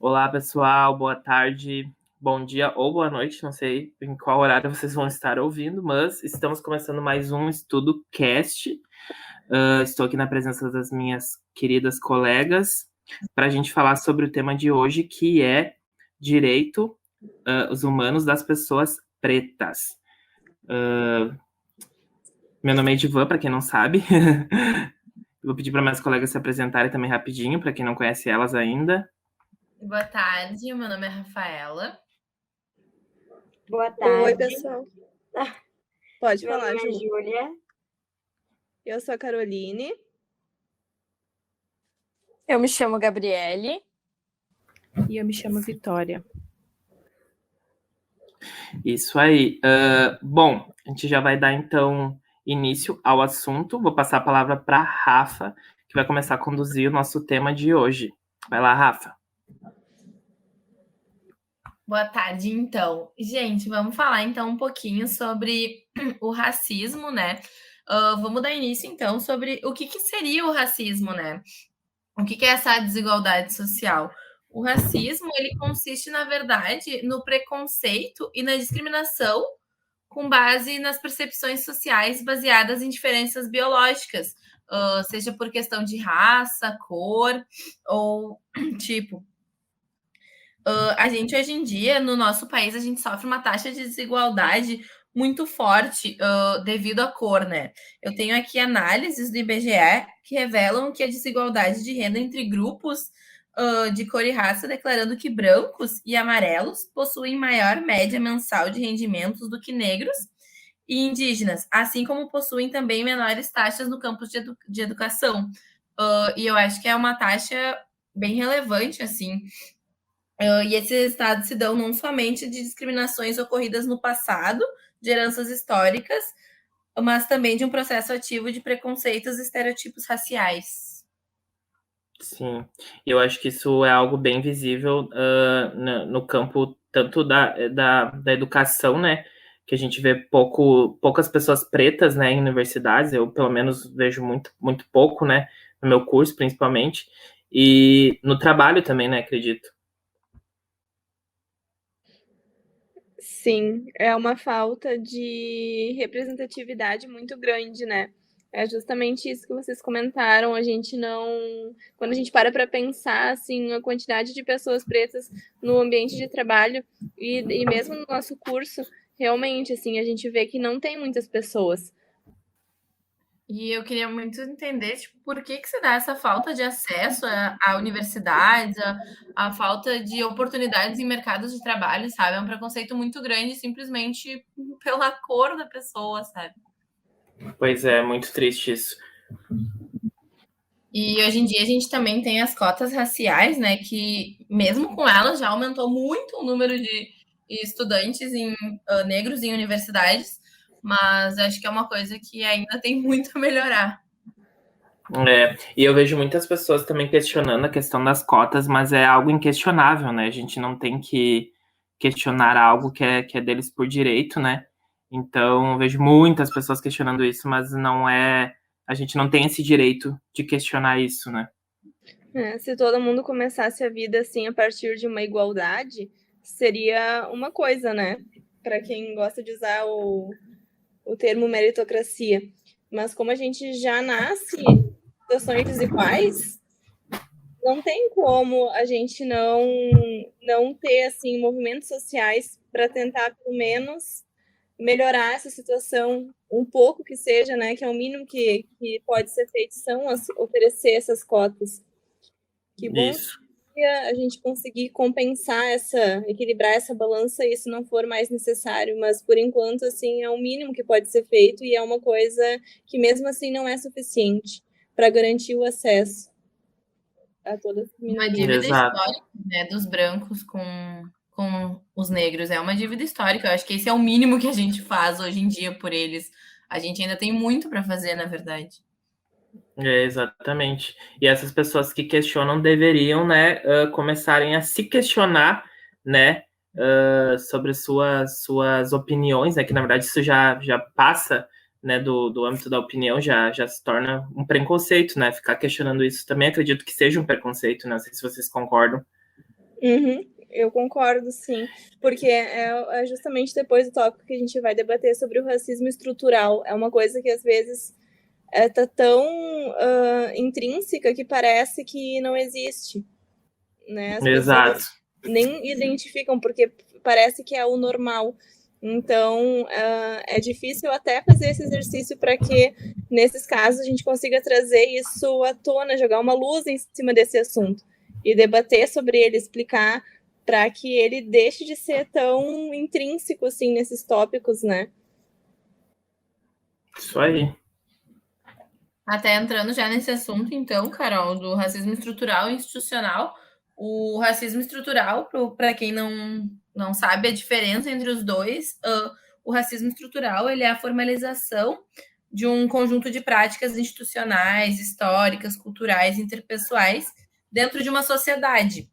Olá, pessoal, boa tarde, bom dia ou boa noite, não sei em qual horário vocês vão estar ouvindo, mas estamos começando mais um Estudo Cast. Estou aqui na presença das minhas queridas colegas para a gente falar sobre o tema de hoje, que é direito, os humanos das pessoas pretas. Meu nome é Edivan, para quem não sabe. Vou pedir para minhas colegas se apresentarem também rapidinho, para quem não conhece elas ainda. Boa tarde, meu nome é Rafaela. Boa Oi, tarde. pessoal. Pode Meu falar, nome é Ju. Júlia. Eu sou a Caroline. Eu me chamo Gabriele. E eu me chamo Vitória. Isso aí. Bom, a gente já vai dar então início ao assunto. Vou passar a palavra para a Rafa, que vai começar a conduzir o nosso tema de hoje. Vai lá, Rafa. Boa tarde, então. Gente, vamos falar então um pouquinho sobre o racismo, né? Vamos dar início então sobre o que seria o racismo, né? O que é essa desigualdade social? O racismo, ele consiste, na verdade, no preconceito e na discriminação com base nas percepções sociais baseadas em diferenças biológicas, seja por questão de raça, cor ou tipo. A gente hoje em dia, no nosso país, a gente sofre uma taxa de desigualdade muito forte devido à cor, né? Eu tenho aqui análises do IBGE que revelam que a desigualdade de renda entre grupos de cor e raça, declarando que brancos e amarelos possuem maior média mensal de rendimentos do que negros e indígenas, assim como possuem também menores taxas no campus de educação. E eu acho que é uma taxa bem relevante, assim. E esses resultados se dão não somente de discriminações ocorridas no passado, de heranças históricas, mas também de um processo ativo de preconceitos e estereotipos raciais. Sim, eu acho que isso é algo bem visível no campo tanto da educação, né? Que a gente vê poucas pessoas pretas, né, em universidades. Eu, pelo menos, vejo muito pouco, né? No meu curso, principalmente. E no trabalho também, né, acredito. Sim, é uma falta de representatividade muito grande, né? É justamente isso que vocês comentaram. A gente não. Quando a gente para pensar, assim, a quantidade de pessoas pretas no ambiente de trabalho e mesmo no nosso curso, realmente, assim, a gente vê que não tem muitas pessoas. E eu queria muito entender, tipo, por que se dá essa falta de acesso à universidades, a falta de oportunidades em mercados de trabalho, sabe? É um preconceito muito grande simplesmente pela cor da pessoa, sabe? Pois é, muito triste isso. E hoje em dia a gente também tem as cotas raciais, né? Que mesmo com elas já aumentou muito o número de estudantes negros em universidades, mas acho que é uma coisa que ainda tem muito a melhorar. E eu vejo muitas pessoas também questionando a questão das cotas, mas é algo inquestionável, né? A gente não tem que questionar algo que é deles por direito, né? Então, eu vejo muitas pessoas questionando isso, mas não é. A gente não tem esse direito de questionar isso, né? Se todo mundo começasse a vida assim a partir de uma igualdade, seria uma coisa, né? Para quem gosta de usar o termo meritocracia. Mas como a gente já nasce em situações desiguais, não tem como a gente não ter assim movimentos sociais para tentar pelo menos melhorar essa situação um pouco que seja, né? Que é o mínimo que pode ser feito são oferecer essas cotas. Que bom Isso. que a gente conseguir compensar equilibrar essa balança e isso não for mais necessário, mas por enquanto, assim, é o mínimo que pode ser feito e é uma coisa que mesmo assim não é suficiente para garantir o acesso a todas as Uma minorias. dívida Exato. histórica, né, dos brancos com os negros. É uma dívida histórica. Eu acho que esse é o mínimo que a gente faz hoje em dia por eles. A gente ainda tem muito para fazer, na verdade. Exatamente. E essas pessoas que questionam deveriam, né, começarem a se questionar, né, sobre suas opiniões, né, que na verdade isso já passa, né, do âmbito da opinião, já se torna um preconceito, né, ficar questionando isso também acredito que seja um preconceito, né, não sei se vocês concordam. Eu concordo, sim, porque é justamente depois do tópico que a gente vai debater sobre o racismo estrutural. É uma coisa que às vezes tá tão intrínseca que parece que não existe, né? As Exato. pessoas nem identificam, porque parece que é o normal. Então, é difícil até fazer esse exercício para que, nesses casos, a gente consiga trazer isso à tona, jogar uma luz em cima desse assunto e debater sobre ele, explicar para que ele deixe de ser tão intrínseco assim nesses tópicos, né? Isso aí. Até entrando já nesse assunto, então, Carol, do racismo estrutural e institucional. O racismo estrutural, para quem não sabe a diferença entre os dois, o racismo estrutural ele é a formalização de um conjunto de práticas institucionais, históricas, culturais, interpessoais dentro de uma sociedade.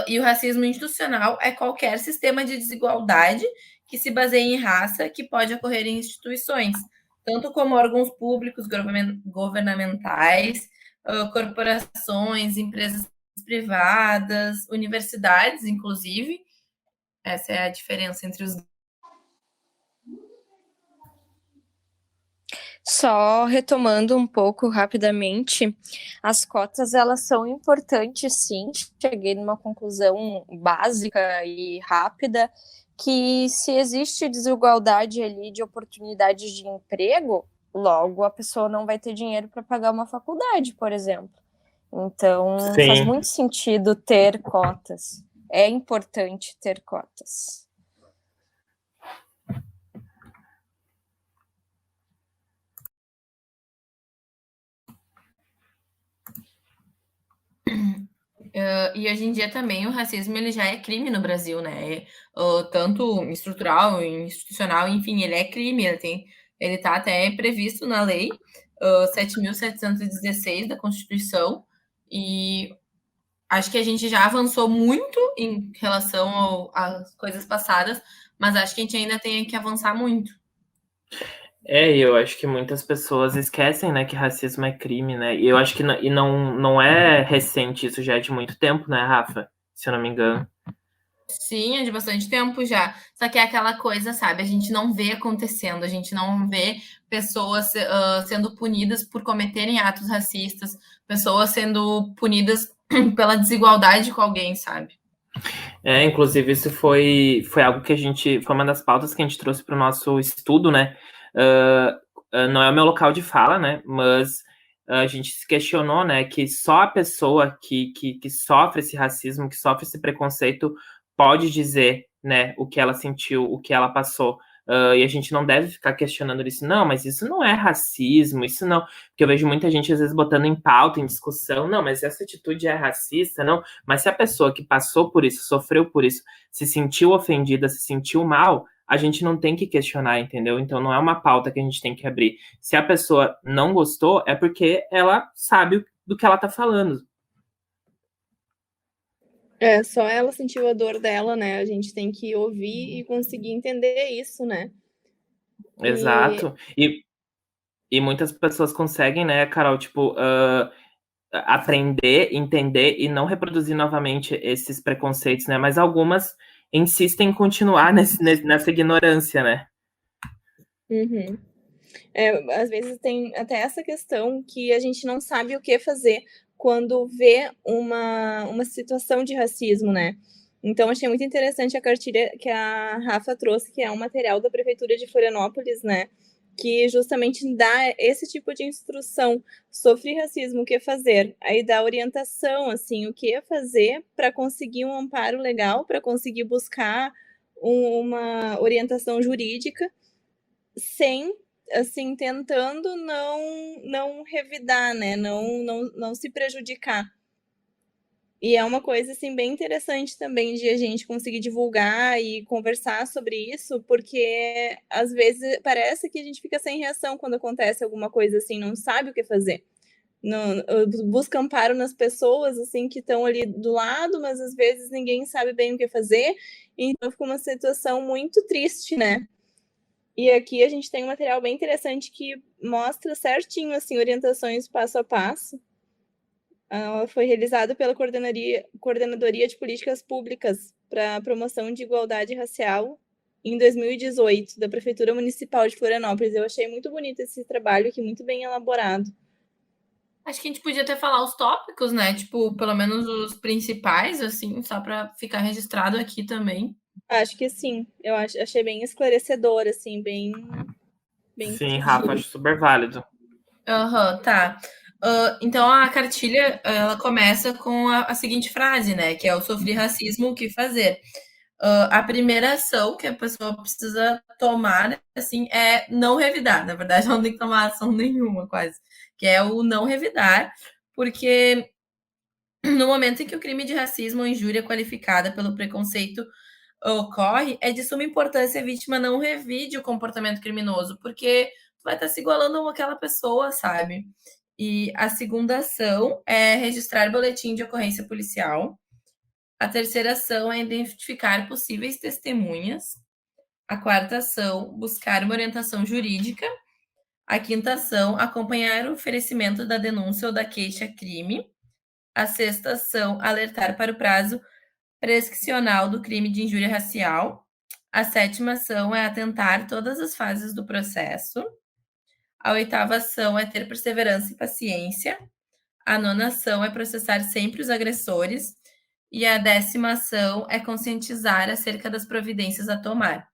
E o racismo institucional é qualquer sistema de desigualdade que se baseia em raça que pode ocorrer em instituições, tanto como órgãos públicos, governamentais, corporações, empresas privadas, universidades, inclusive. Essa é a diferença entre os. Só retomando um pouco rapidamente, as cotas elas são importantes, sim. Cheguei numa conclusão básica e rápida que se existe desigualdade ali de oportunidades de emprego, logo a pessoa não vai ter dinheiro para pagar uma faculdade, por exemplo. Então, faz muito sentido ter cotas. É importante ter cotas. E hoje em dia também o racismo ele já é crime no Brasil, né? Tanto estrutural, institucional, enfim, ele é crime, ele está até previsto na lei 7.716 da Constituição, e acho que a gente já avançou muito em relação às coisas passadas, mas acho que a gente ainda tem que avançar muito. Eu acho que muitas pessoas esquecem, né, que racismo é crime, né? E eu acho que não é recente, isso já é de muito tempo, né, Rafa? Se eu não me engano. Sim, é de bastante tempo já. Só que é aquela coisa, sabe? A gente não vê acontecendo, a gente não vê pessoas sendo punidas por cometerem atos racistas, pessoas sendo punidas pela desigualdade com alguém, sabe? Inclusive, isso foi algo que foi uma das pautas que a gente trouxe para o nosso estudo, né? Não é o meu local de fala, né? Mas a gente se questionou, né, que só a pessoa que sofre esse racismo, que sofre esse preconceito, pode dizer, né, o que ela sentiu, o que ela passou. E a gente não deve ficar questionando isso. Não, mas isso não é racismo, isso não. Porque eu vejo muita gente, às vezes, botando em pauta, em discussão. Não, mas essa atitude é racista, não. Mas se a pessoa que passou por isso, sofreu por isso, se sentiu ofendida, se sentiu mal, a gente não tem que questionar, entendeu? Então não é uma pauta que a gente tem que abrir. Se a pessoa não gostou, é porque ela sabe do que ela tá falando. Só ela sentiu a dor dela, né? A gente tem que ouvir e conseguir entender isso, né? Exato. E muitas pessoas conseguem, né, Carol, tipo, aprender, entender e não reproduzir novamente esses preconceitos, né? Mas algumas insistem em continuar nessa ignorância, né? Uhum. Às vezes tem até essa questão que a gente não sabe o que fazer quando vê uma situação de racismo, né? Então, achei muito interessante a cartilha que a Rafa trouxe, que é um material da Prefeitura de Florianópolis, né? Que justamente dá esse tipo de instrução. Sofri racismo, o que fazer? Aí dá orientação, assim, o que fazer para conseguir um amparo legal, para conseguir buscar uma orientação jurídica, sem, assim, tentando não revidar, né? Não se prejudicar. E é uma coisa, assim, bem interessante também de a gente conseguir divulgar e conversar sobre isso, porque às vezes parece que a gente fica sem reação quando acontece alguma coisa assim, não sabe o que fazer. Não, busca amparo nas pessoas, assim, que estão ali do lado, mas às vezes ninguém sabe bem o que fazer, então fica uma situação muito triste, né? E aqui a gente tem um material bem interessante que mostra certinho, assim, orientações passo a passo, Foi realizado pela Coordenadoria de Políticas Públicas para a Promoção de Igualdade Racial em 2018, da Prefeitura Municipal de Florianópolis. Eu achei muito bonito esse trabalho aqui, muito bem elaborado. Acho que a gente podia até falar os tópicos, né? Tipo, pelo menos os principais, assim, só para ficar registrado aqui também. Acho que sim. Eu achei bem esclarecedor, assim, bem Sim, Rafa, acho super válido. Aham, tá. Então a cartilha, ela começa com a seguinte frase, né? Que é: "Eu sofri racismo, o que fazer?". A primeira ação que a pessoa precisa tomar, assim, é não revidar. Na verdade, ela não tem que tomar ação nenhuma, quase. Que é o não revidar, porque no momento em que o crime de racismo ou injúria qualificada pelo preconceito ocorre, é de suma importância a vítima não revide o comportamento criminoso, porque vai estar se igualando àquela pessoa, sabe? E a segunda ação é registrar boletim de ocorrência policial. A terceira ação é identificar possíveis testemunhas. A quarta ação, buscar uma orientação jurídica. A quinta ação, acompanhar o oferecimento da denúncia ou da queixa-crime. A sexta ação, alertar para o prazo prescricional do crime de injúria racial. A sétima ação é atentar todas as fases do processo. A oitava ação é ter perseverança e paciência. A nona ação é processar sempre os agressores. E a 10ª ação é conscientizar acerca das providências a tomar.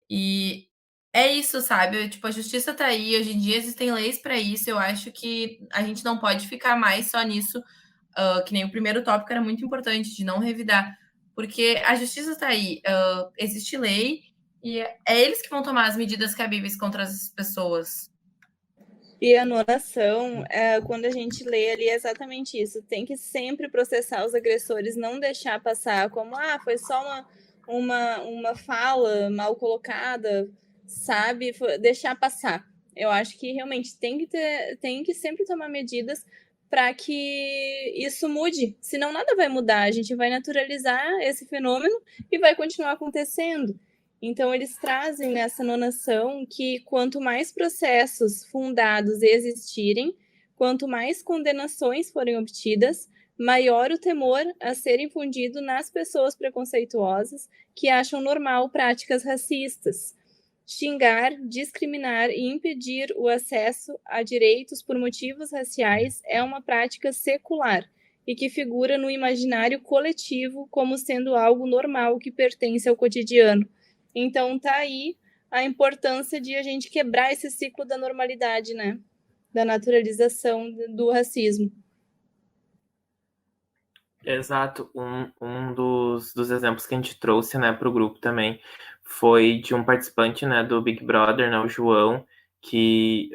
E é isso, sabe? Tipo, a justiça tá aí, hoje em dia existem leis para isso. Eu acho que a gente não pode ficar mais só nisso, que nem o primeiro tópico era muito importante, de não revidar, porque a justiça está aí, existe lei, e é eles que vão tomar as medidas cabíveis contra as pessoas. E a nona ação, quando a gente lê ali, é exatamente isso. Tem que sempre processar os agressores, não deixar passar como, foi só uma fala mal colocada, sabe? Deixar passar. Eu acho que realmente tem que sempre tomar medidas para que isso mude. Senão nada vai mudar. A gente vai naturalizar esse fenômeno e vai continuar acontecendo. Então, eles trazem nessa nona ação que quanto mais processos fundados existirem, quanto mais condenações forem obtidas, maior o temor a ser infundido nas pessoas preconceituosas que acham normal práticas racistas. Xingar, discriminar e impedir o acesso a direitos por motivos raciais é uma prática secular e que figura no imaginário coletivo como sendo algo normal que pertence ao cotidiano. Então tá aí a importância de a gente quebrar esse ciclo da normalidade, né? Da naturalização do racismo. Exato. Um dos exemplos que a gente trouxe, né, para o grupo também foi de um participante, né, do Big Brother, né, o João, que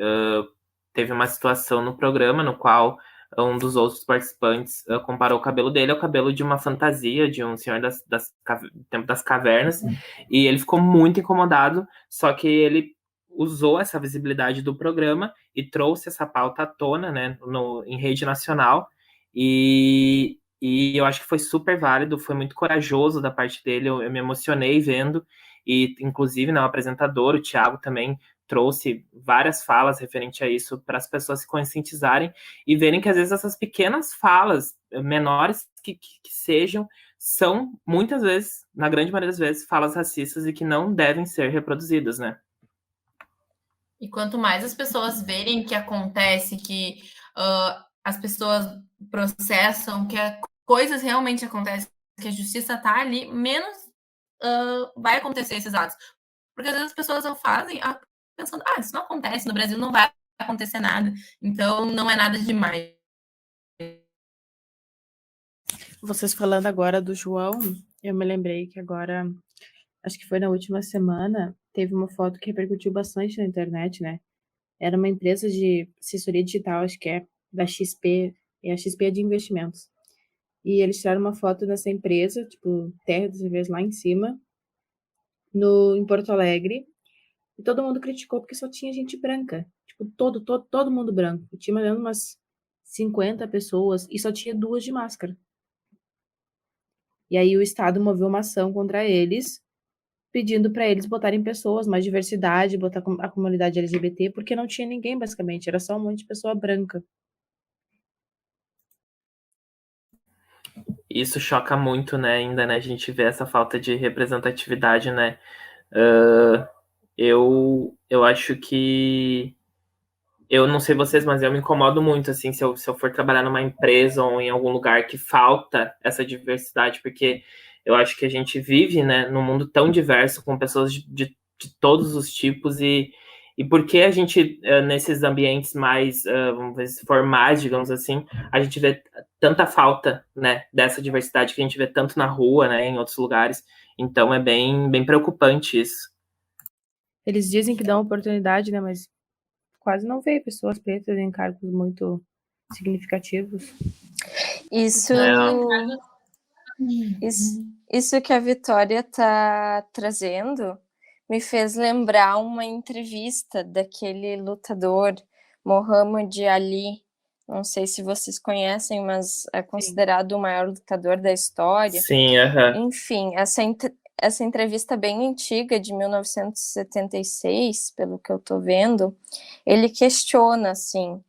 teve uma situação no programa no qual um dos outros participantes comparou o cabelo dele ao cabelo de uma fantasia de um senhor tempo das cavernas, e ele ficou muito incomodado, só que ele usou essa visibilidade do programa e trouxe essa pauta à tona, né, em rede nacional, e eu acho que foi super válido, foi muito corajoso da parte dele, eu me emocionei vendo, e inclusive, né, o apresentador, o Thiago, também trouxe várias falas referente a isso para as pessoas se conscientizarem e verem que às vezes essas pequenas falas, menores que sejam, são muitas vezes, na grande maioria das vezes, falas racistas e que não devem ser reproduzidas, né? E quanto mais as pessoas verem que acontece, que as pessoas processam, que coisas realmente acontecem, que a justiça está ali, menos vai acontecer esses atos. Porque às vezes as pessoas não fazem pensando, isso não acontece, no Brasil não vai acontecer nada, então não é nada demais. Vocês falando agora do João, eu me lembrei que agora, acho que foi na última semana, teve uma foto que repercutiu bastante na internet, né? Era uma empresa de assessoria digital, acho que é da XP, e a XP é de investimentos. E eles tiraram uma foto dessa empresa, tipo, terra das cervejas lá em cima, em Porto Alegre, e todo mundo criticou porque só tinha gente branca. Tipo, todo mundo branco. E tinha mais ou menos umas 50 pessoas e só tinha 2 de máscara. E aí o Estado moveu uma ação contra eles, pedindo para eles botarem pessoas, mais diversidade, botar a comunidade LGBT, porque não tinha ninguém, basicamente. Era só um monte de pessoa branca. Isso choca muito, né, ainda, né, a gente vê essa falta de representatividade, né. Ah, eu acho que... Eu não sei vocês, mas eu me incomodo muito, assim, se eu for trabalhar numa empresa ou em algum lugar que falta essa diversidade, porque eu acho que a gente vive, né, num mundo tão diverso, com pessoas de todos os tipos, e por que a gente, nesses ambientes mais, vamos dizer, formais, digamos assim, a gente vê tanta falta, né, dessa diversidade que a gente vê tanto na rua, né, em outros lugares. Então é bem preocupante isso. Eles dizem que dão oportunidade, né? Mas quase não vê pessoas pretas em cargos muito significativos. Isso, É, isso que a Vitória tá trazendo me fez lembrar uma entrevista daquele lutador Muhammad Ali. Não sei se vocês conhecem, mas é considerado o maior lutador da história. sim, aham. Enfim, essa entrevista bem antiga, de 1976, pelo que eu tô vendo, ele questiona, assim,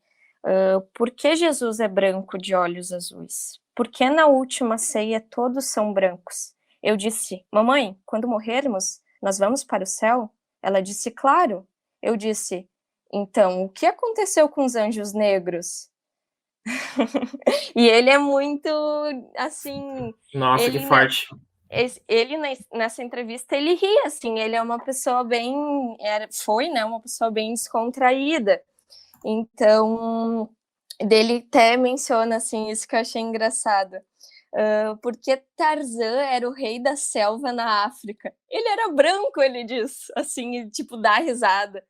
por que Jesus é branco de olhos azuis? Por que na última ceia todos são brancos? Eu disse, mamãe, quando morrermos, nós vamos para o céu? Ela disse, claro. Eu disse, então, o que aconteceu com os anjos negros? E ele é muito, assim... Nossa, que Ele, forte. ele nessa entrevista, ele ri, assim, ele é uma pessoa bem... Foi, né, uma pessoa bem descontraída. Então, dele até menciona, assim, isso que eu achei engraçado. Porque Tarzan era o rei da selva na África. Ele era branco, ele diz, assim, e, tipo, dá risada.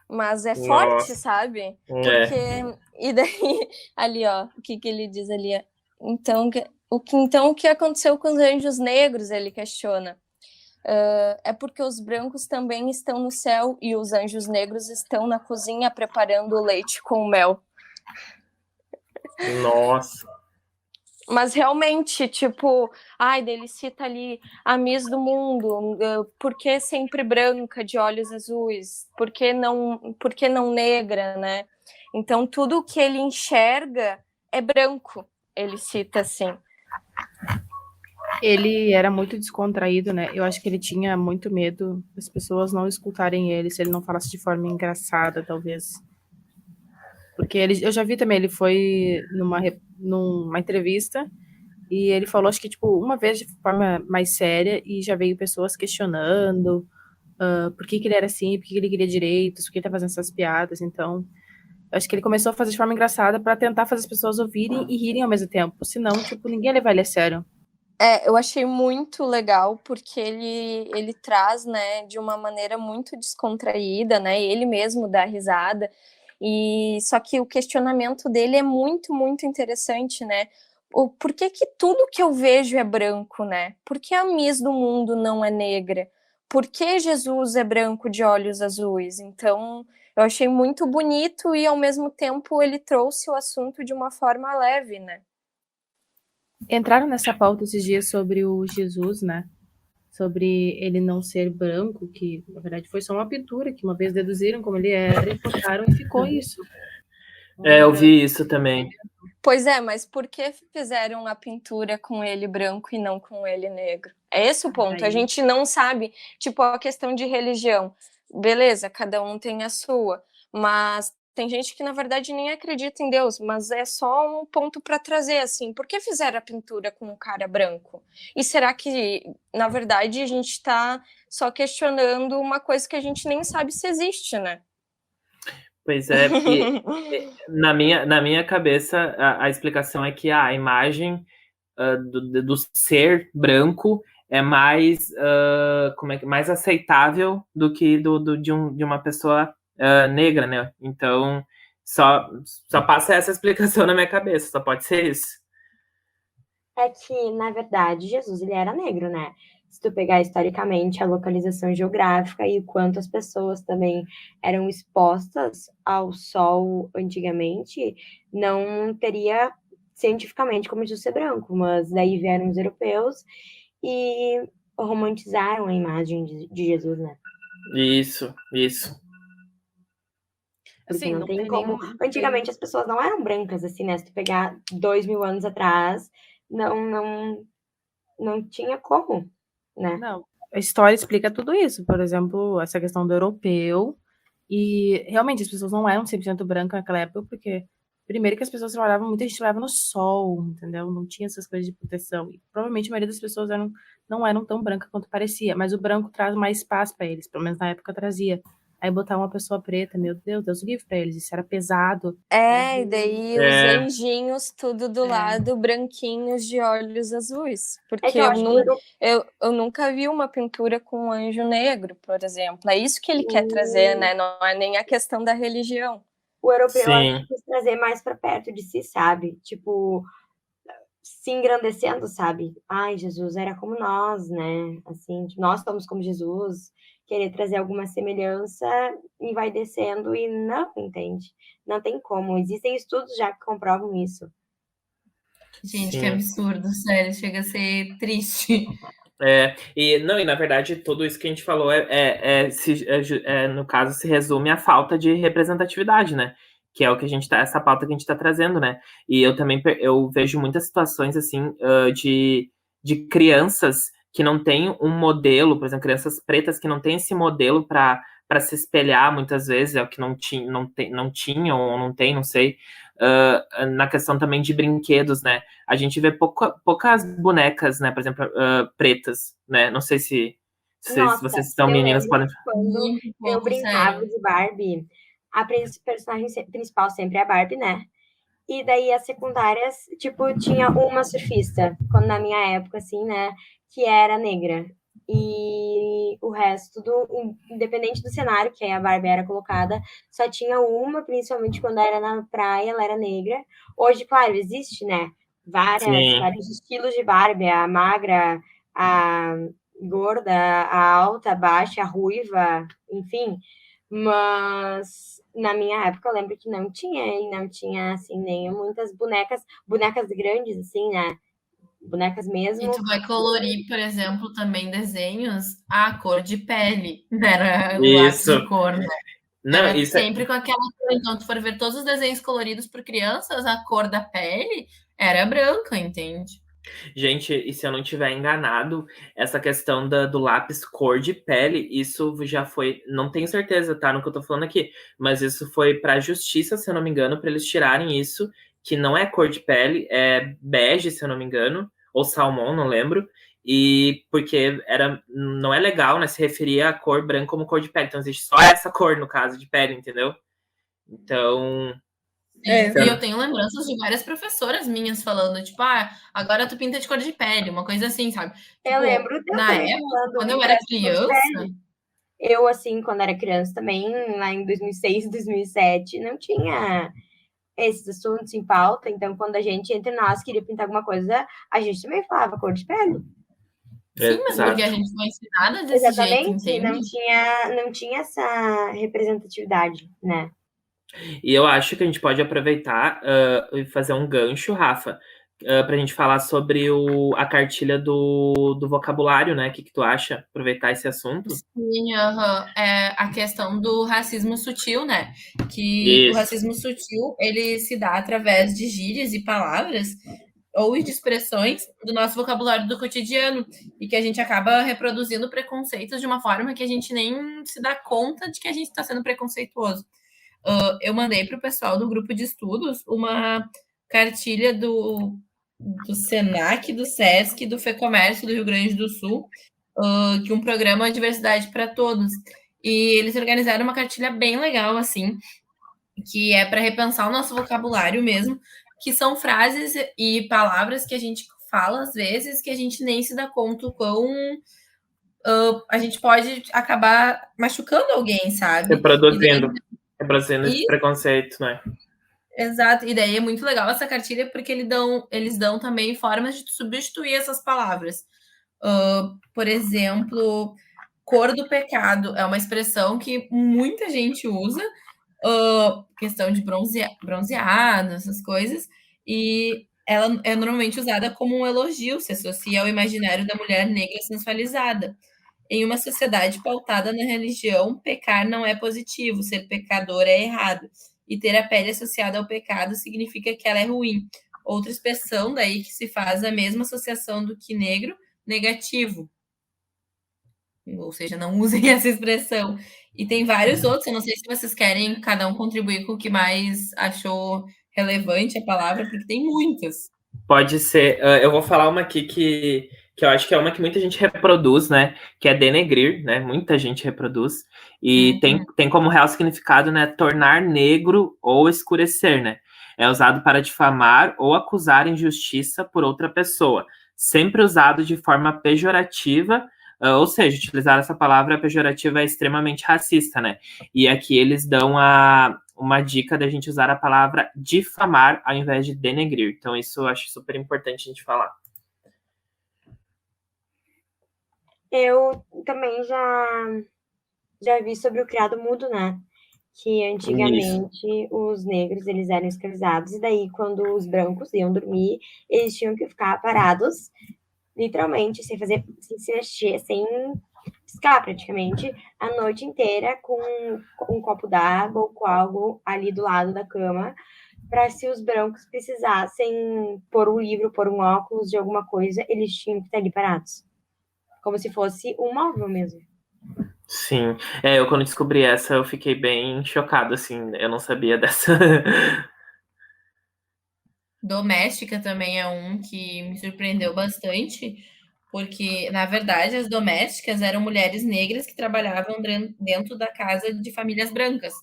Mas é forte, Nossa. sabe? Porque... E daí, ali, ó, o que ele diz ali? Então, o que aconteceu com os anjos negros, ele questiona. É porque os brancos também estão no céu e os anjos negros estão na cozinha preparando o leite com mel. Nossa. Mas realmente, tipo, ele cita ali a Miss do Mundo, por que sempre branca, de olhos azuis? Por que não negra, né? Então, tudo que ele enxerga é branco, ele cita assim. Ele era muito descontraído, né? Eu acho que ele tinha muito medo das pessoas não escutarem ele, se ele não falasse de forma engraçada, talvez. Porque eu já vi também, ele foi numa entrevista e ele falou, acho que, tipo, uma vez de forma mais séria e já veio pessoas questionando por que ele era assim, por que ele queria direitos, por que ele tá fazendo essas piadas. Então, eu acho que ele começou a fazer de forma engraçada para tentar fazer as pessoas ouvirem e rirem ao mesmo tempo. Senão, tipo, ninguém ia levar ele a sério. Eu achei muito legal porque ele traz, né, de uma maneira muito descontraída, né, ele mesmo dá risada, e só que o questionamento dele é muito, muito interessante, né, por que tudo que eu vejo é branco, né, por que a Miss do Mundo não é negra, por que Jesus é branco de olhos azuis? Então, eu achei muito bonito e, ao mesmo tempo, ele trouxe o assunto de uma forma leve, né. Entraram nessa pauta esses dias sobre o Jesus, né? Sobre ele não ser branco, que na verdade foi só uma pintura, que uma vez deduziram como ele era e botaram e ficou isso. Eu vi isso também. Pois é, mas por que fizeram a pintura com ele branco e não com ele negro? É esse o ponto. A gente não sabe, tipo, a questão de religião. Beleza, cada um tem a sua, mas tem gente que na verdade nem acredita em Deus, mas é só um ponto para trazer, assim, por que fizeram a pintura com o cara branco? E será que, na verdade, a gente está só questionando uma coisa que a gente nem sabe se existe, né? Pois é, e na minha cabeça a explicação é que a imagem do ser branco é mais, mais aceitável do que de uma pessoa negra, né? Então, só passa essa explicação na minha cabeça, só pode ser isso. É que, na verdade, Jesus ele era negro, né? Se tu pegar historicamente a localização geográfica e quantas pessoas também eram expostas ao sol antigamente, não teria cientificamente como Jesus ser branco, mas daí vieram os europeus e romantizaram a imagem de Jesus, né? Isso. Porque Assim, não não tem tem como. nenhum. Antigamente as pessoas não eram brancas, assim, né? Se tu pegar 2000 anos atrás, não tinha como, né? Não, a história explica tudo isso. Por exemplo, essa questão do europeu. E realmente as pessoas não eram 100% brancas naquela época, porque primeiro que as pessoas trabalhavam, muita gente trabalhava no sol, entendeu? Não tinha essas coisas de proteção. E provavelmente a maioria das pessoas não eram tão brancas quanto parecia, mas o branco traz mais paz para eles, pelo menos na época trazia. Aí botar uma pessoa preta, meu Deus o livre para eles, isso era pesado. E daí os É. anjinhos tudo do lado, branquinhos de olhos azuis. É Porque que eu acho que eu nunca vi uma pintura com um anjo negro, por exemplo. É isso que ele quer trazer, né? Não é nem a questão da religião. o europeu eu acho Sim. que quis trazer mais para perto de si, sabe? Tipo, se engrandecendo, sabe? Ai, Jesus era como nós, né? Assim, nós somos como Jesus. Querer trazer alguma semelhança e vai descendo e não, entende? Não tem como. Existem estudos já que comprovam isso. Gente, que Sim. absurdo, sério, chega a ser triste. E na verdade, tudo isso que a gente falou no caso, se resume à falta de representatividade, né? Que é o que essa pauta que a gente tá trazendo, né? E eu também eu vejo muitas situações, assim, de crianças que não têm um modelo, por exemplo, crianças pretas que não têm esse modelo para se espelhar, muitas vezes, é o que não tinham ou não tem, não sei, na questão também de brinquedos, né? A gente vê poucas bonecas, né? Por exemplo, pretas, né? Não sei se Nossa, vocês são eu meninas, lembro podem. que quando Muito eu pouco, brincava sério. de Barbie, a personagem principal sempre é a Barbie, né? E daí as secundárias, tipo, tinha uma surfista, quando na minha época, assim, né, que era negra. E o resto independente do cenário que a Barbie era colocada, só tinha uma, principalmente quando era na praia, ela era negra. Hoje, claro, existe, né, Sim. vários estilos de Barbie, a magra, a gorda, a alta, a baixa, a ruiva, enfim. Mas na minha época eu lembro que não tinha, e não tinha, assim, nem muitas bonecas grandes, assim, né? Bonecas E mesmo. tu vai colorir, por exemplo, também desenhos a cor de pele, era o lápis de Isso. cor, né? Não, Era isso é. sempre com aquela cor. Então, tu for ver todos os desenhos coloridos por crianças, a cor da pele era branca, entende? Gente, e se eu não estiver enganado, essa questão do lápis cor de pele, isso já foi. Não tenho certeza, tá? No que eu tô falando aqui. Mas isso foi pra justiça, se eu não me engano, pra eles tirarem isso, que não é cor de pele, é bege, se eu não me engano, ou salmão, não lembro. E porque não é legal, né? Se referir à cor branca como cor de pele. Então existe só essa cor, no caso, de pele, entendeu? Então. Sim. E eu tenho lembranças de várias professoras minhas falando, tipo, agora tu pinta de cor de pele, uma coisa assim, sabe? Eu Tipo, lembro eu na também época, falando quando em eu era teste de cor de criança, pele. Eu, assim, quando era criança também, lá em 2006, 2007, não tinha esses assuntos em pauta. Então, quando a gente, entre nós, queria pintar alguma coisa, a gente também falava cor de pele. sim, mas porque a Exato. gente foi ensinada desse jeito, Exatamente, entende? não tinha essa representatividade, né? E eu acho que a gente pode aproveitar e fazer um gancho, Rafa, para a gente falar sobre a cartilha do vocabulário, né? O que tu acha? Aproveitar esse assunto? Sim, aham. É a questão do racismo sutil, né? Que o Isso. racismo sutil, ele se dá através de gírias e palavras ou de expressões do nosso vocabulário do cotidiano e que a gente acaba reproduzindo preconceitos de uma forma que a gente nem se dá conta de que a gente está sendo preconceituoso. Eu mandei para o pessoal do grupo de estudos uma cartilha do Senac, do Sesc, do FEComércio do Rio Grande do Sul, que um programa Diversidade para Todos. E eles organizaram uma cartilha bem legal, assim, que é para repensar o nosso vocabulário mesmo, que são frases e palavras que a gente fala às vezes que a gente nem se dá conta o quão a gente pode acabar machucando alguém, sabe? E daí, Reproduzindo esse preconceito, né? exato, e daí é muito legal essa cartilha porque eles dão também formas de substituir essas palavras. Por exemplo, cor do pecado é uma expressão que muita gente usa, questão de bronzeado, essas coisas, e ela é normalmente usada como um elogio, se associa ao imaginário da mulher negra sensualizada. Em uma sociedade pautada na religião, pecar não é positivo, ser pecador é errado. E ter a pele associada ao pecado significa que ela é ruim. outra expressão daí que se faz a mesma associação do que negro, negativo. Ou seja, não usem essa expressão. E tem vários outros, eu não sei se vocês querem cada um contribuir com o que mais achou relevante a palavra, porque tem muitas. Pode ser. Eu vou falar uma aqui que eu acho que é uma que muita gente reproduz, né? Que é denegrir, né? Muita gente reproduz. E tem como real significado, né? Tornar negro ou escurecer, né? É usado para difamar ou acusar injustiça por outra pessoa. Sempre usado de forma pejorativa, ou seja, utilizar essa palavra pejorativa é extremamente racista, né? E aqui eles dão uma dica da gente usar a palavra difamar ao invés de denegrir. Então, isso eu acho super importante a gente falar. Eu também já vi sobre o criado mudo, né? Que antigamente os negros, eles eram escravizados, e daí quando os brancos iam dormir, eles tinham que ficar parados, literalmente, sem se mexer, sem piscar praticamente, a noite inteira com um copo d'água ou com algo ali do lado da cama, para se os brancos precisassem pôr um livro, pôr um óculos de alguma coisa, eles tinham que estar ali parados. Como se fosse um móvel mesmo. Sim. Eu quando descobri essa, eu fiquei bem chocado, assim. Eu não sabia dessa. Doméstica também é um que me surpreendeu bastante, porque, na verdade, as domésticas eram mulheres negras que trabalhavam dentro da casa de famílias brancas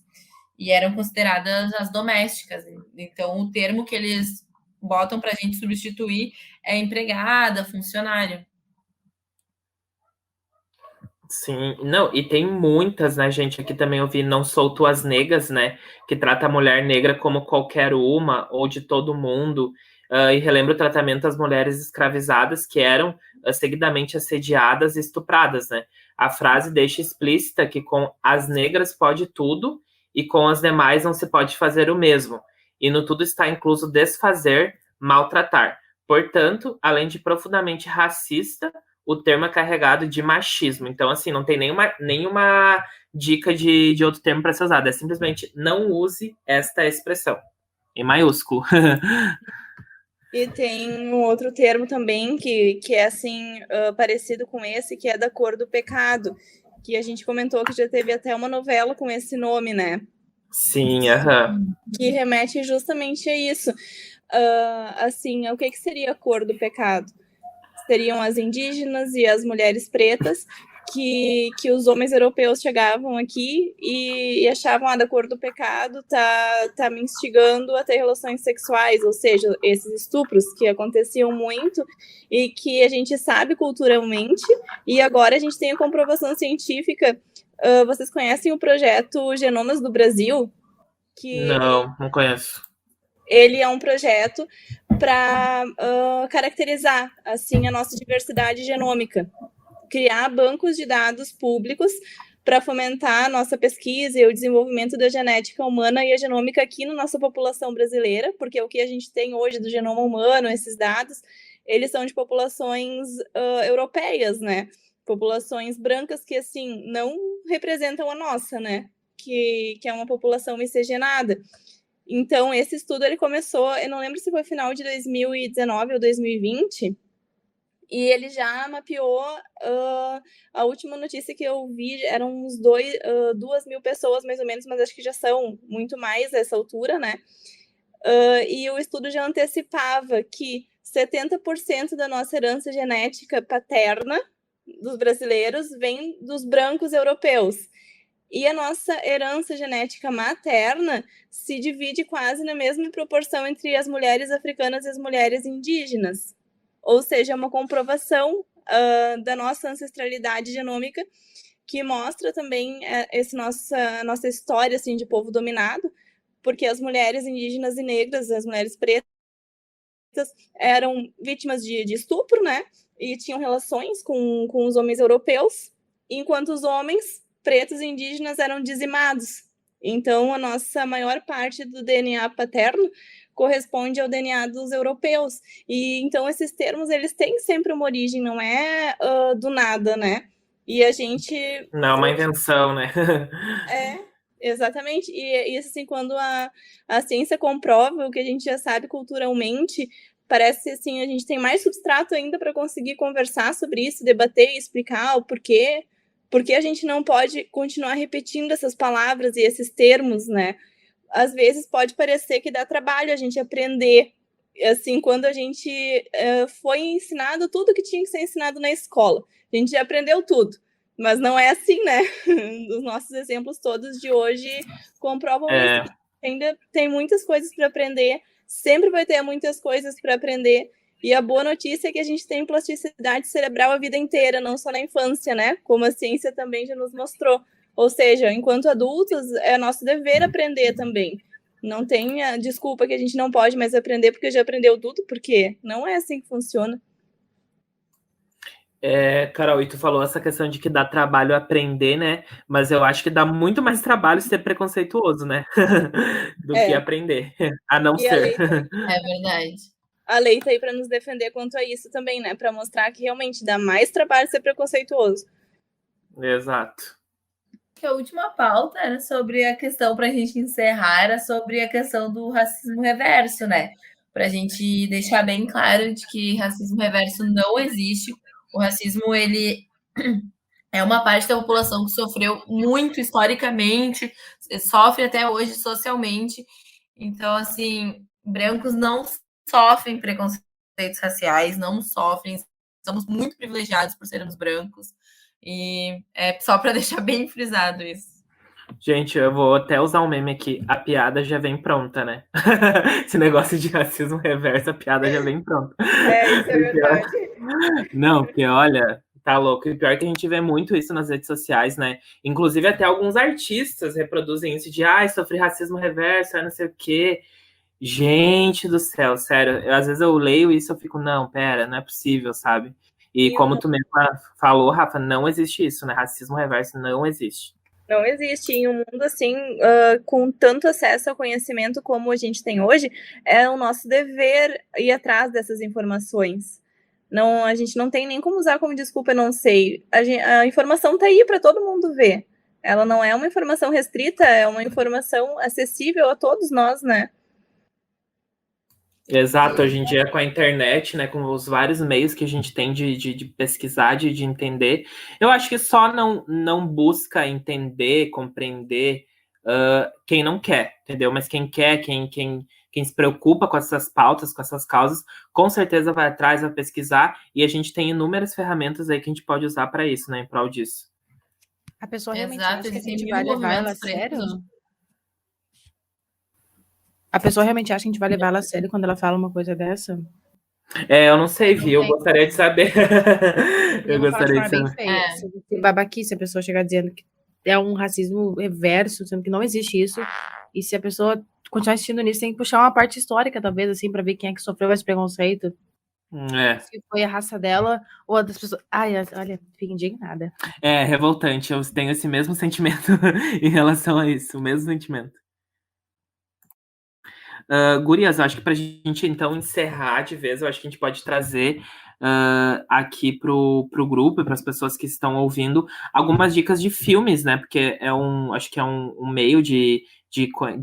e eram consideradas as domésticas. Então, o termo que eles botam para a gente substituir é empregada, funcionário. Sim, não, e tem muitas, né, gente? Aqui também eu vi Não Sou Tuas Negas, né? Que trata a mulher negra como qualquer uma, ou de todo mundo, e relembra o tratamento das mulheres escravizadas que eram seguidamente assediadas e estupradas, né? A frase deixa explícita que com as negras pode tudo e com as demais não se pode fazer o mesmo. E no tudo está incluso desfazer, maltratar. Portanto, além de profundamente racista, o termo é carregado de machismo. Então, assim, não tem nenhuma dica de outro termo para ser usado. É simplesmente não use esta expressão. Em maiúsculo. E tem um outro termo também que é assim, parecido com esse, que é da cor do pecado. Que a gente comentou que já teve até uma novela com esse nome, né? Sim, aham. Que remete justamente a isso. Assim, o que seria a cor do pecado? Seriam as indígenas e as mulheres pretas, que os homens europeus chegavam aqui e achavam, da cor do pecado, tá me instigando a ter relações sexuais, ou seja, esses estupros que aconteciam muito e que a gente sabe culturalmente, e agora a gente tem a comprovação científica. Vocês conhecem o projeto Genomas do Brasil? Não conheço. Ele é um projeto para caracterizar assim a nossa diversidade genômica, criar bancos de dados públicos para fomentar a nossa pesquisa e o desenvolvimento da genética humana e a genômica aqui na nossa população brasileira, porque o que a gente tem hoje do genoma humano, esses dados, eles são de populações europeias, né? Populações brancas que, assim, não representam a nossa, né? Que é uma população miscigenada. Então, esse estudo ele começou, eu não lembro se foi final de 2019 ou 2020, e ele já mapeou, a última notícia que eu vi eram uns 2.000 pessoas, mais ou menos, mas acho que já são muito mais nessa altura, né? E o estudo já antecipava que 70% da nossa herança genética paterna dos brasileiros vem dos brancos europeus. E a nossa herança genética materna se divide quase na mesma proporção entre as mulheres africanas e as mulheres indígenas. Ou seja, é uma comprovação da nossa ancestralidade genômica, que mostra também a nossa história assim, de povo dominado, porque as mulheres indígenas e negras, as mulheres pretas, eram vítimas de estupro, né? E tinham relações com os homens europeus, enquanto os homens pretos e indígenas eram dizimados. Então, a nossa maior parte do DNA paterno corresponde ao DNA dos europeus. E então esses termos eles têm sempre uma origem, não é do nada, né? E a gente não é uma invenção, né? Exatamente. E isso, assim, quando a ciência comprova o que a gente já sabe culturalmente, parece, assim, a gente tem mais substrato ainda para conseguir conversar sobre isso, debater e explicar o porquê. Porque a gente não pode continuar repetindo essas palavras e esses termos, né? Às vezes pode parecer que dá trabalho a gente aprender. Assim, quando a gente foi ensinado tudo que tinha que ser ensinado na escola. A gente já aprendeu tudo. Mas não é assim, né? Os nossos exemplos todos de hoje comprovam isso. Ainda tem muitas coisas para aprender, sempre vai ter muitas coisas para aprender. E a boa notícia é que a gente tem plasticidade cerebral a vida inteira, não só na infância, né? Como a ciência também já nos mostrou. Ou seja, enquanto adultos, é nosso dever aprender também. Não tem a desculpa que a gente não pode mais aprender porque já aprendeu tudo, porque não é assim que funciona. Carol, e tu falou essa questão de que dá trabalho aprender, né? Mas eu acho que dá muito mais trabalho ser preconceituoso, né? Do que aprender, a não E a lei ser. É verdade. A lei tá aí para nos defender quanto a isso também, né? Para mostrar que realmente dá mais trabalho ser preconceituoso. Exato. Que a última pauta era sobre a questão, para a gente encerrar, era sobre a questão do racismo reverso, né? Para a gente deixar bem claro de que racismo reverso não existe. O racismo, ele é uma parte da população que sofreu muito historicamente, sofre até hoje socialmente. Então, assim, brancos não sofrem preconceitos raciais, não sofrem, somos muito privilegiados por sermos brancos. E é só para deixar bem frisado isso. Gente, eu vou até usar um meme aqui. A piada já vem pronta, né? Esse negócio de racismo reverso, a piada já vem pronta. Isso é verdade. Não, porque olha, tá louco. E pior que a gente vê muito isso nas redes sociais, né? Inclusive até alguns artistas reproduzem isso de sofri racismo reverso, não sei o quê. Gente do céu, sério. Às vezes eu leio isso e eu fico, não, pera, não é possível, sabe? E como tu mesmo falou, Rafa, não existe isso, né? Racismo reverso não existe. Não existe. Em um mundo assim, com tanto acesso ao conhecimento como a gente tem hoje, é o nosso dever ir atrás dessas informações. Não, a gente não tem nem como usar como desculpa, não sei. A informação está aí para todo mundo ver. Ela não é uma informação restrita, é uma informação acessível a todos nós, né? Exato, hoje em dia com a internet, né, com os vários meios que a gente tem de pesquisar, de entender, eu acho que só não busca entender, compreender quem não quer, entendeu? Mas quem quer, quem se preocupa com essas pautas, com essas causas, com certeza vai atrás, vai pesquisar, e a gente tem inúmeras ferramentas aí que a gente pode usar para isso, né, em prol disso. A pessoa realmente Exato, acha que a existem gente mil vai levar ela a movimentos pretos. sério? A pessoa realmente acha que a gente vai levar ela a sério quando ela fala uma coisa dessa? Eu não sei, Vi, eu gostaria de saber. Eu vou falar de gostaria de forma bem saber. feia. Se babaquice, a pessoa chegar dizendo que é um racismo reverso, sendo que não existe isso. E se a pessoa continuar insistindo nisso, tem que puxar uma parte histórica, talvez, assim, pra ver quem é que sofreu esse preconceito. Se foi a raça dela ou a das pessoas. Ai, olha, fico indignada. É revoltante, eu tenho esse mesmo sentimento em relação a isso, o mesmo sentimento. Gurias, acho que pra gente então encerrar de vez, eu acho que a gente pode trazer aqui pro grupo e para as pessoas que estão ouvindo algumas dicas de filmes, né? Porque acho que é um meio de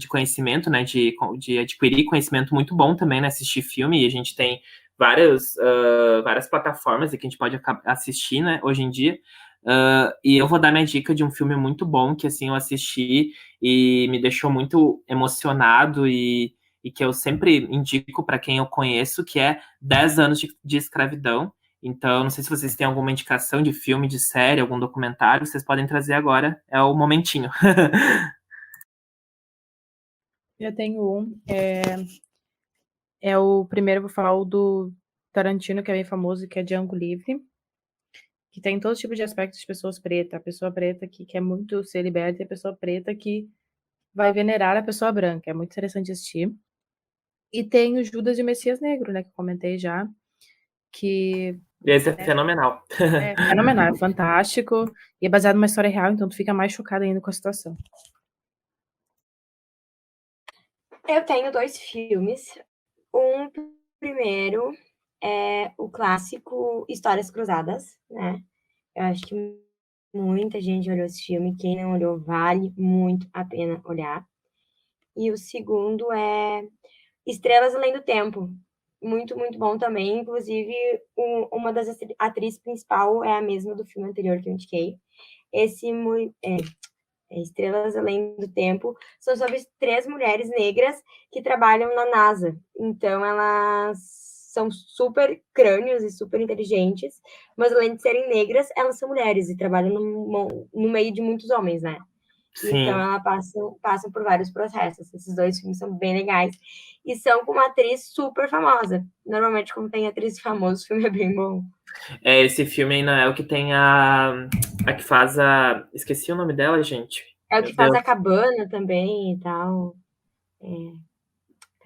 conhecimento, né? De adquirir conhecimento muito bom também, né? Assistir filme, e a gente tem várias plataformas que a gente pode assistir, né? Hoje em dia. E eu vou dar minha dica de um filme muito bom que assim eu assisti e me deixou muito emocionado e que eu sempre indico para quem eu conheço, que é 10 anos de escravidão. Então, não sei se vocês têm alguma indicação de filme, de série, algum documentário, vocês podem trazer agora, é o momentinho. Eu tenho um, o primeiro, vou falar o do Tarantino, que é bem famoso, que é Django Livre, que tem todo tipo de aspectos de pessoas pretas, a pessoa preta que quer muito ser liberta e a pessoa preta que vai venerar a pessoa branca, é muito interessante assistir. E tem o Judas e o Messias Negro, né, que eu comentei já, que... Esse é fenomenal. É fenomenal, é fantástico, e é baseado numa história real, então tu fica mais chocada ainda com a situação. Eu tenho 2 filmes. Um primeiro é o clássico Histórias Cruzadas, né? Eu acho que Muita gente olhou esse filme. Quem não olhou, vale muito a pena olhar. E o segundo é Estrelas Além do Tempo. Muito, muito bom também. Inclusive, uma das atrizes principal é a mesma do filme anterior que eu indiquei. Esse Estrelas Além do Tempo são sobre 3 mulheres negras que trabalham na NASA. Então, elas são super crânios e super inteligentes, mas além de serem negras, elas são mulheres e trabalham no meio de muitos homens, né? Sim. Então, elas passam por vários processos. Esses 2 filmes são bem legais. E são com uma atriz super famosa. Normalmente, quando tem atriz famosa, o filme é bem bom. Esse filme aí não é o que tem a que faz a... Esqueci o nome dela, gente. É o que faz a Cabana também e tal.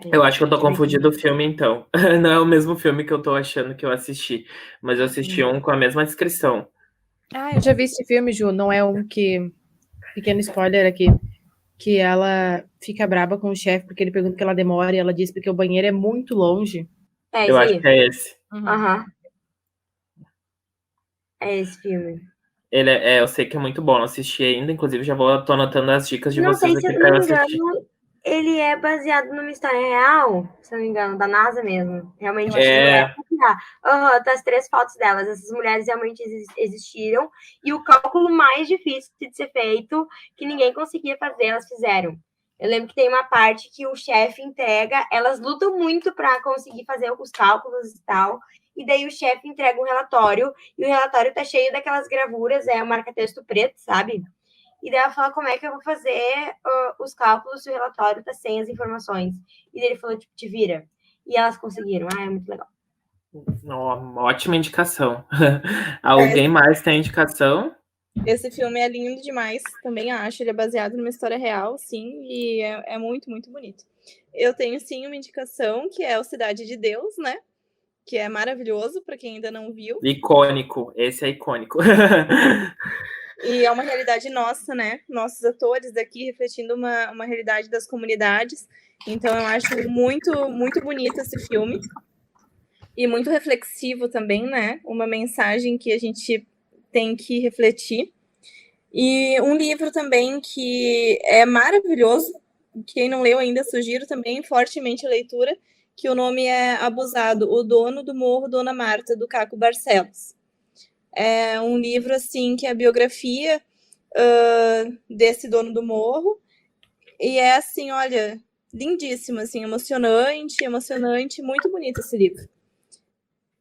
Eu acho que eu tô confundindo o filme, então. Não é o mesmo filme que eu tô achando que eu assisti. Mas eu assisti um com a mesma descrição. Eu já vi esse filme, Ju. Não é um que... Pequeno spoiler aqui. Que ela fica braba com o chefe porque ele pergunta que ela demora e ela diz porque o banheiro é muito longe. Eu acho que é esse. Aham. É esse filme. Eu sei que é muito bom, não assisti ainda, inclusive tô anotando as dicas de vocês aqui Se eu pra não eu me assistir. engano, ele é baseado numa história real, se não me engano, da NASA mesmo. Realmente tá as 3 fotos delas. Essas mulheres realmente existiram. E o cálculo mais difícil de ser feito, que ninguém conseguia fazer, elas fizeram. Eu lembro que tem uma parte que o chefe entrega, elas lutam muito para conseguir fazer os cálculos e tal. E daí o chefe entrega um relatório, e o relatório tá cheio daquelas gravuras, um marca-texto preto, sabe? E daí ela fala, como é que eu vou fazer os cálculos se o relatório tá sem as informações? E daí ele falou, tipo, te vira. E elas conseguiram. É muito legal. Uma ótima indicação. Alguém mais tem indicação? Esse filme é lindo demais, também acho. Ele é baseado numa história real, sim, e é muito, muito bonito. Eu tenho, sim, uma indicação, que é o Cidade de Deus, né? Que é maravilhoso, para quem ainda não viu. Icônico. Esse é icônico. E é uma realidade nossa, né? Nossos atores daqui refletindo uma realidade das comunidades. Então, eu acho muito, muito bonito esse filme. E muito reflexivo também, né? Uma mensagem que a gente tem que refletir. E um livro também que é maravilhoso. Quem não leu ainda, sugiro também fortemente a leitura, que o nome é Abusado, O Dono do Morro, Dona Marta, do Caco Barcelos. É um livro, assim, que é a biografia desse dono do morro. E é, assim, olha, lindíssimo, assim, emocionante, muito bonito esse livro.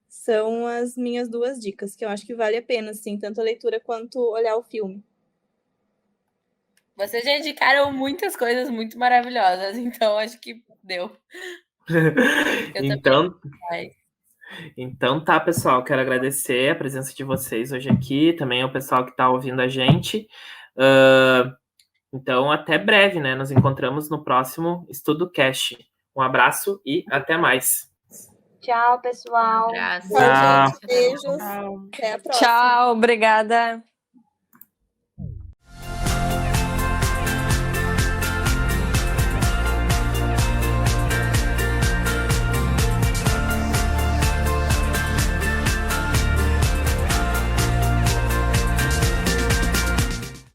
São as minhas 2 dicas, que eu acho que vale a pena, assim, tanto a leitura quanto olhar o filme. Vocês já indicaram muitas coisas muito maravilhosas, então acho que deu. Então tá, pessoal, quero agradecer a presença de vocês hoje aqui, também ao pessoal que está ouvindo a gente. Então, até breve, né? Nos encontramos no próximo Estudo Cast. Um abraço e até mais. Tchau, pessoal. Abraço. Tchau, gente. Beijos. Até a próxima. Tchau, obrigada.